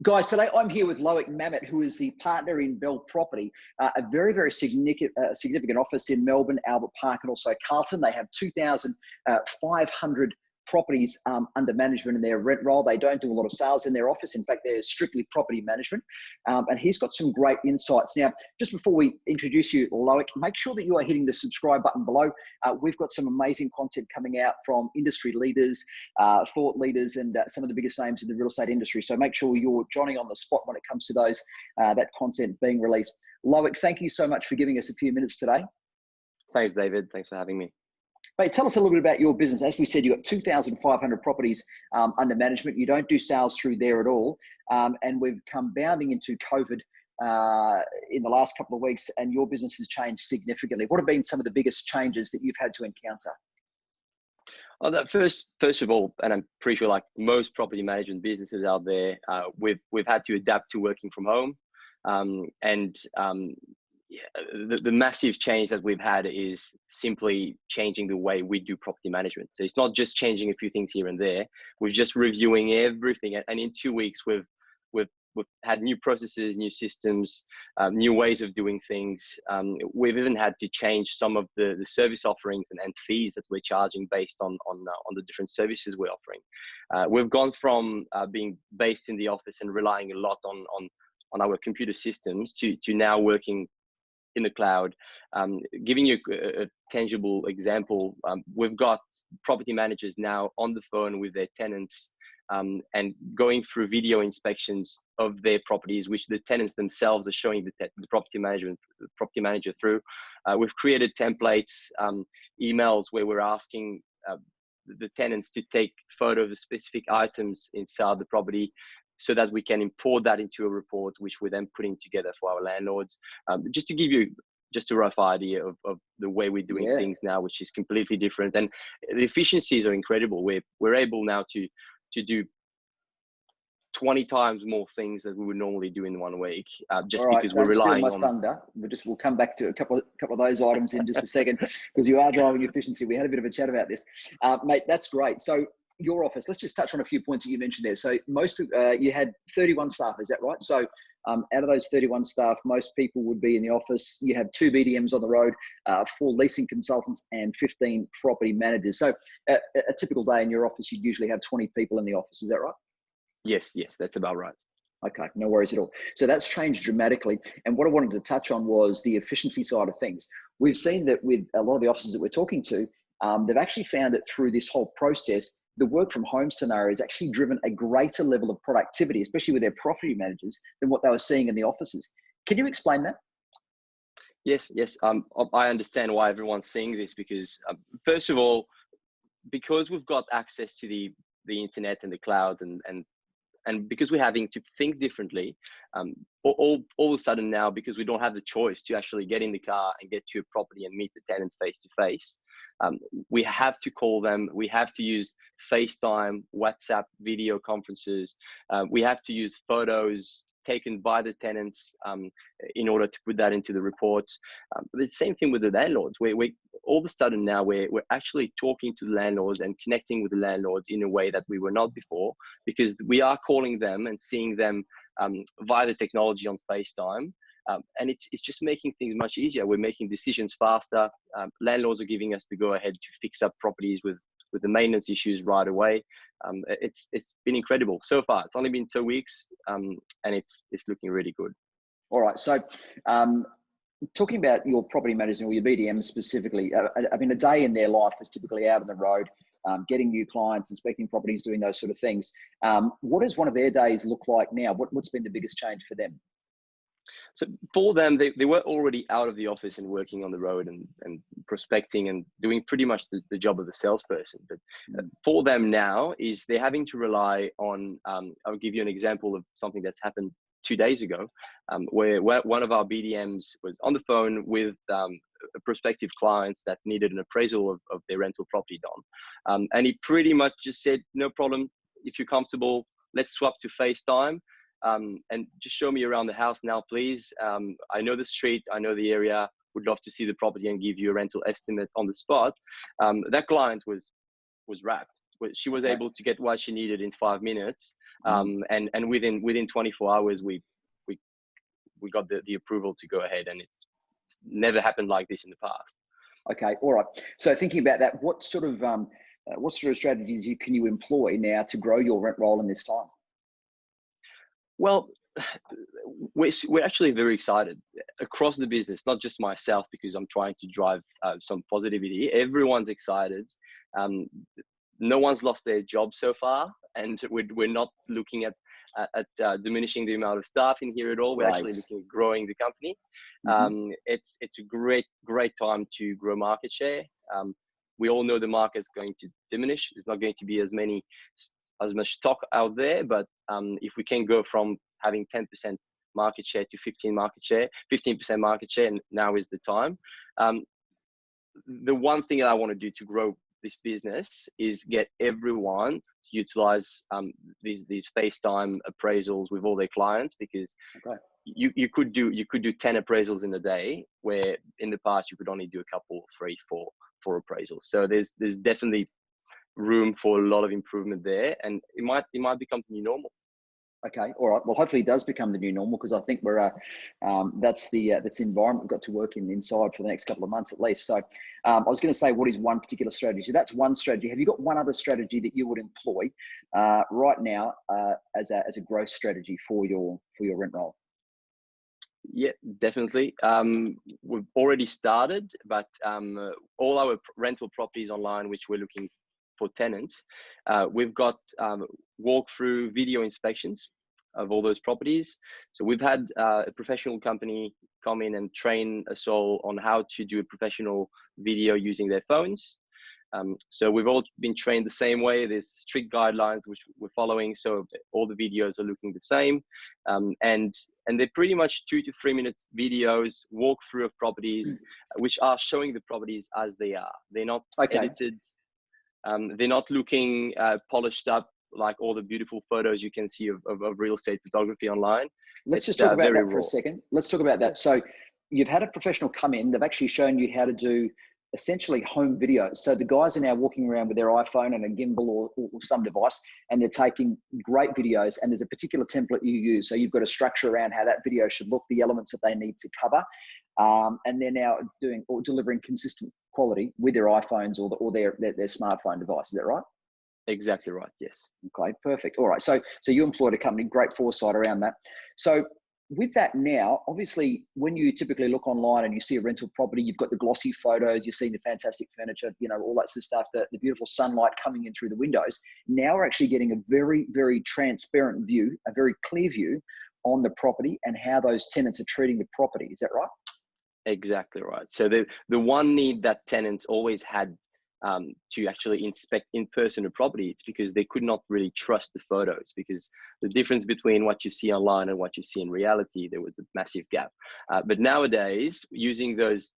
Guys, today I'm here with Loic Mamet, who is the partner in Belle Property, a very, very significant office in Melbourne, Albert Park, and also Carlton. They have 2,500 properties under management in their rent roll. They don't do a lot of sales in their office. In fact, they're strictly property management. And he's got some great insights. Now, just before we introduce you, Loic, make sure that you are hitting the subscribe button below. We've got some amazing content coming out from industry leaders, thought leaders, and some of the biggest names in the real estate industry. So make sure you're Johnny on the spot when it comes to those that content being released. Loic, thank you so much for giving us a few minutes today. Thanks, David. Thanks for having me. Mate, tell us a little bit about your business. As we said, you've got 2,500 properties under management. You don't do sales through there at all. And we've come bounding into COVID in the last couple of weeks, and your business has changed significantly. What have been some of the biggest changes that you've had to encounter? Well, first of all, and I'm pretty sure like most property management businesses out there, we've had to adapt to working from home. The massive change that we've had is simply changing the way we do property management. So it's not just changing a few things here and there. We're just reviewing everything. And in 2 weeks, we've had new processes, new systems, new ways of doing things. We've even had to change some of the service offerings and fees that we're charging based on the different services we're offering. We've gone from being based in the office and relying a lot on our computer systems to now working in the cloud. Giving you a tangible example, we've got property managers now on the phone with their tenants and going through video inspections of their properties, which the tenants themselves are showing the property manager through. We've created templates, emails where we're asking the tenants to take photos of specific items inside the property, so that we can import that into a report, which we're then putting together for our landlords. Just to give you just a rough idea of the way we're doing things now, which is completely different. And the efficiencies are incredible. We're able now to do 20 times more things that we would normally do in 1 week, just because we're relying on. Thunder. We'll come back to a couple of those items in just a second, because you are driving efficiency. We had a bit of a chat about this, mate. That's great. So your office, let's just touch on a few points that you mentioned there. So most people, you had 31 staff, is that right? So out of those 31 staff, most people would be in the office. You have 2 BDMs on the road, 4 leasing consultants, and 15 property managers. So a typical day in your office, you'd usually have 20 people in the office, is that right? Yes, that's about right. Okay, no worries at all. So that's changed dramatically. And what I wanted to touch on was the efficiency side of things. We've seen that with a lot of the offices that we're talking to, they've actually found that through this whole process, the work from home scenario has actually driven a greater level of productivity, especially with their property managers, than what they were seeing in the offices. Can you explain that? Yes. I understand why everyone's seeing this, because first of all, because we've got access to the internet and the cloud, and because we're having to think differently, all of a sudden now, because we don't have the choice to actually get in the car and get to a property and meet the tenants face to face, we have to call them. We have to use FaceTime, WhatsApp video conferences. We have to use photos taken by the tenants in order to put that into the reports. The same thing with the landlords. We all of a sudden now we're actually talking to the landlords and connecting with the landlords in a way that we were not before, because we are calling them and seeing them via the technology on FaceTime. And it's just making things much easier. We're making decisions faster. Landlords are giving us the go ahead to fix up properties with the maintenance issues right away. It's been incredible so far. It's only been 2 weeks, and it's looking really good. All right. So talking about your property managers or your BDMs specifically, I mean, a day in their life is typically out on the road, getting new clients, inspecting properties, doing those sort of things. What does one of their days look like now? What's been the biggest change for them? So for them, they were already out of the office and working on the road and prospecting and doing pretty much the job of the salesperson. But for them now is they're having to rely on, I'll give you an example of something that's happened 2 days ago, where one of our BDMs was on the phone with prospective clients that needed an appraisal of their rental property done. And he pretty much just said, no problem, if you're comfortable, let's swap to FaceTime. And just show me around the house now, please. I know the street, I know the area, would love to see the property and give you a rental estimate on the spot. That client was wrapped. She was Okay. able to get what she needed in 5 minutes, Mm. and within 24 hours we got the approval to go ahead, and it's never happened like this in the past. Okay, all right. So thinking about that, what sort of strategies can you employ now to grow your rent roll in this time? Well, we're actually very excited across the business, not just myself, because I'm trying to drive some positivity. Everyone's excited. Um, no one's lost their job so far, and we're not looking at diminishing the amount of staff in here at all. We're actually Right. looking at growing the company. Mm-hmm. It's a great time to grow market share. We all know the market's going to diminish. There's not going to be as much stock out there, but if we can go from having 10% market share to 15% market share, and now is the time. The one thing that I want to do to grow this business is get everyone to utilize these FaceTime appraisals with all their clients, because Okay. you could do 10 appraisals in a day, where in the past you could only do a couple, 3, 4 appraisals. So there's definitely room for a lot of improvement there, and it might become the new normal. Okay, all right. Well, hopefully it does become the new normal, because I think we're that's the environment we've got to work inside for the next couple of months at least. So I was going to say, what is one particular strategy? So that's one strategy. Have you got one other strategy that you would employ right now as a growth strategy for your rent roll? Yeah, definitely. We've already started, but all our rental properties online, which we're looking for tenants, we've got walkthrough video inspections of all those properties. So we've had a professional company come in and train us all on how to do a professional video using their phones. So we've all been trained the same way. There's strict guidelines which we're following, so all the videos are looking the same, and they're pretty much 2 to 3 minute videos, walkthrough of properties, which are showing the properties as they are. They're not edited. They're not looking polished up like all the beautiful photos you can see of real estate photography online. Let's just talk about that for a second. Let's talk about that. So you've had a professional come in. They've actually shown you how to do essentially home videos. So the guys are now walking around with their iPhone and a gimbal or some device, and they're taking great videos, and there's a particular template you use. So you've got a structure around how that video should look, the elements that they need to cover. And they're now doing or delivering consistent quality with their iPhones or their smartphone device. Is that right? Exactly right. Yes. Okay, perfect. All right. So you employed a company, great foresight around that. So with that now, obviously, when you typically look online and you see a rental property, you've got the glossy photos, you're seeing the fantastic furniture, all that sort of stuff, the beautiful sunlight coming in through the windows. Now we're actually getting a very, very transparent view, a very clear view on the property and how those tenants are treating the property. Is that right? Exactly right. So the one need that tenants always had to actually inspect in person a property, it's because they could not really trust the photos, because the difference between what you see online and what you see in reality, there was a massive gap. But nowadays, using those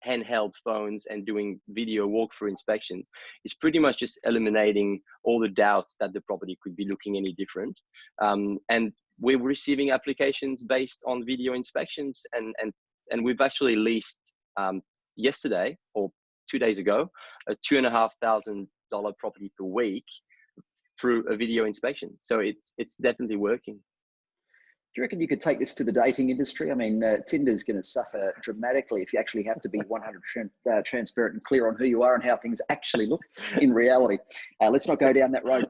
handheld phones and doing video walkthrough inspections is pretty much just eliminating all the doubts that the property could be looking any different. And we're receiving applications based on video inspections, and we've actually leased yesterday or 2 days ago a $2,500 property per week through a video inspection. So it's definitely working. Do you reckon you could take this to the dating industry? I mean, Tinder's going to suffer dramatically if you actually have to be 100% transparent and clear on who you are and how things actually look in reality. Let's not go down that road.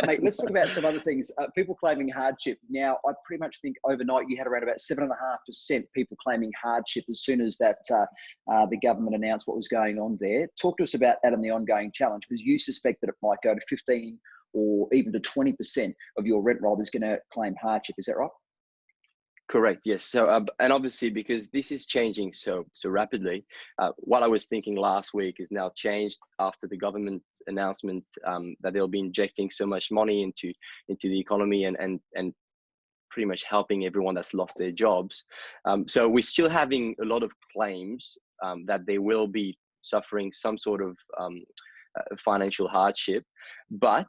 Mate, let's talk about some other things. People claiming hardship. Now, I pretty much think overnight you had around about 7.5% people claiming hardship as soon as that the government announced what was going on there. Talk to us about that and the ongoing challenge, because you suspect that it might go to 15 or even to 20% of your rent roll is going to claim hardship. Is that right? Correct. Yes. So, and obviously, because this is changing so rapidly, what I was thinking last week is now changed after the government announcement that they'll be injecting so much money into the economy and pretty much helping everyone that's lost their jobs. So we're still having a lot of claims that they will be suffering some sort of financial hardship, but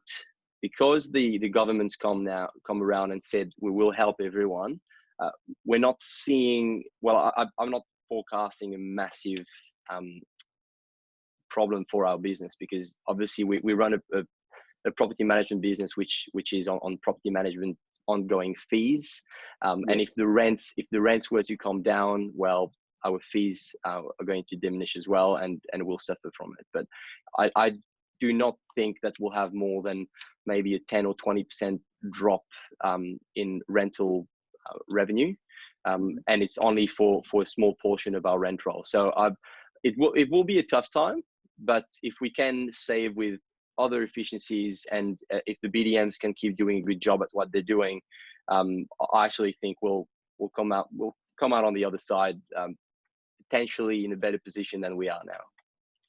because the government's come around and said we will help everyone. We're not seeing, well, I'm not forecasting a massive problem for our business, because obviously we run a a property management business, which is on property management ongoing fees. And Yes. if the rents were to come down, well, our fees are going to diminish as well, and we'll suffer from it. But I do not think that we'll have more than maybe a 10 or 20% drop in rental revenue, and it's only for a small portion of our rent roll. So it will be a tough time, but if we can save with other efficiencies, and if the BDMs can keep doing a good job at what they're doing, I actually think we'll come out on the other side, potentially in a better position than we are now.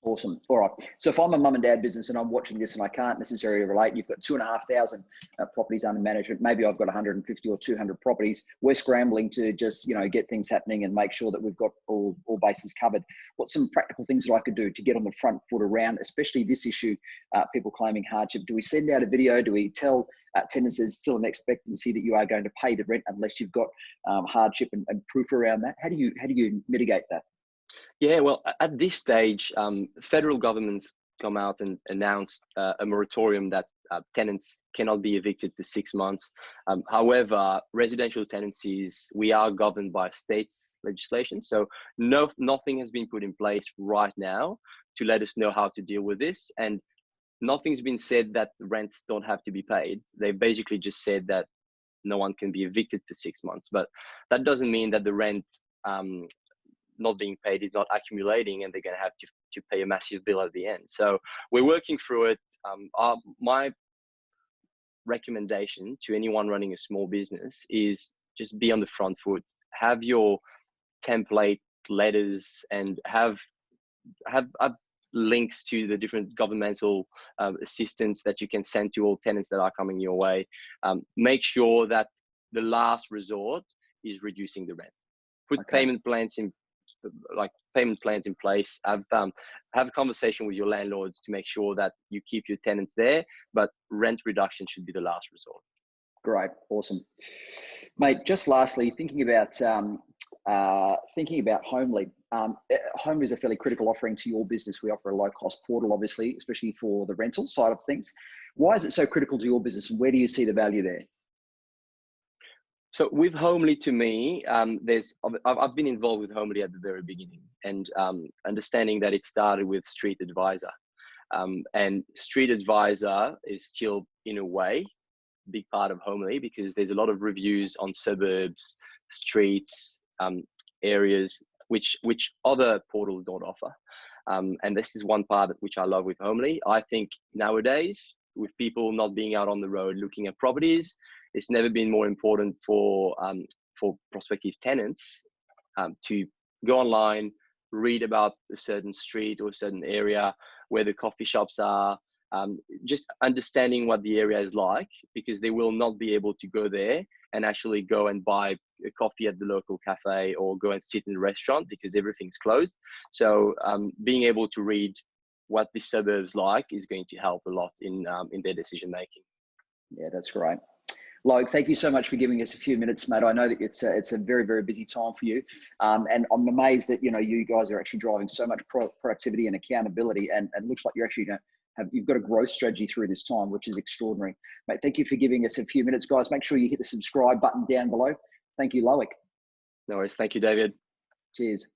Awesome. All right. So if I'm a mum and dad business and I'm watching this and I can't necessarily relate, you've got 2,500 properties under management. Maybe I've got 150 or 200 properties. We're scrambling to just, get things happening and make sure that we've got all bases covered. What's some practical things that I could do to get on the front foot around, especially this issue, people claiming hardship? Do we send out a video? Do we tell tenants there's still an expectancy that you are going to pay the rent unless you've got hardship and proof around that? How do you mitigate that? Yeah, well, at this stage, federal governments come out and announced a moratorium that tenants cannot be evicted for 6 months. However, residential tenancies, we are governed by state's legislation. So nothing has been put in place right now to let us know how to deal with this. And nothing's been said that rents don't have to be paid. They basically just said that no one can be evicted for 6 months. But that doesn't mean that the rent not being paid is not accumulating and they're going to have to pay a massive bill at the end. So we're working through it. My recommendation to anyone running a small business is just be on the front foot, have your template letters, and have links to the different governmental assistance that you can send to all tenants that are coming your way. Make sure that the last resort is reducing the rent. Put payment plans in place. Have a conversation with your landlords to make sure that you keep your tenants there, but rent reduction should be the last resort. Great, awesome, mate. Just lastly, thinking about Homely. Homely is a fairly critical offering to your business. We offer a low-cost portal, obviously, especially for the rental side of things. Why is it so critical to your business, and where do you see the value there? So with Homely, to me, I've been involved with Homely at the very beginning, and understanding that it started with Street Advisor, and Street Advisor is still, in a way, a big part of Homely, because there's a lot of reviews on suburbs, streets, areas which other portals don't offer, and this is one part which I love with Homely. I think nowadays, with people not being out on the road looking at properties, it's never been more important for prospective tenants to go online, read about a certain street or a certain area, where the coffee shops are, just understanding what the area is like, because they will not be able to go there and actually go and buy a coffee at the local cafe or go and sit in a restaurant because everything's closed. So being able to read what the suburbs like is going to help a lot in their decision making. Yeah, that's great. Loic, thank you so much for giving us a few minutes, mate. I know that it's a very, very busy time for you. And I'm amazed that, you guys are actually driving so much productivity and accountability, and it looks like you're actually you've got a growth strategy through this time, which is extraordinary. Mate, thank you for giving us a few minutes, guys. Make sure you hit the subscribe button down below. Thank you, Loic. No worries. Thank you, David. Cheers.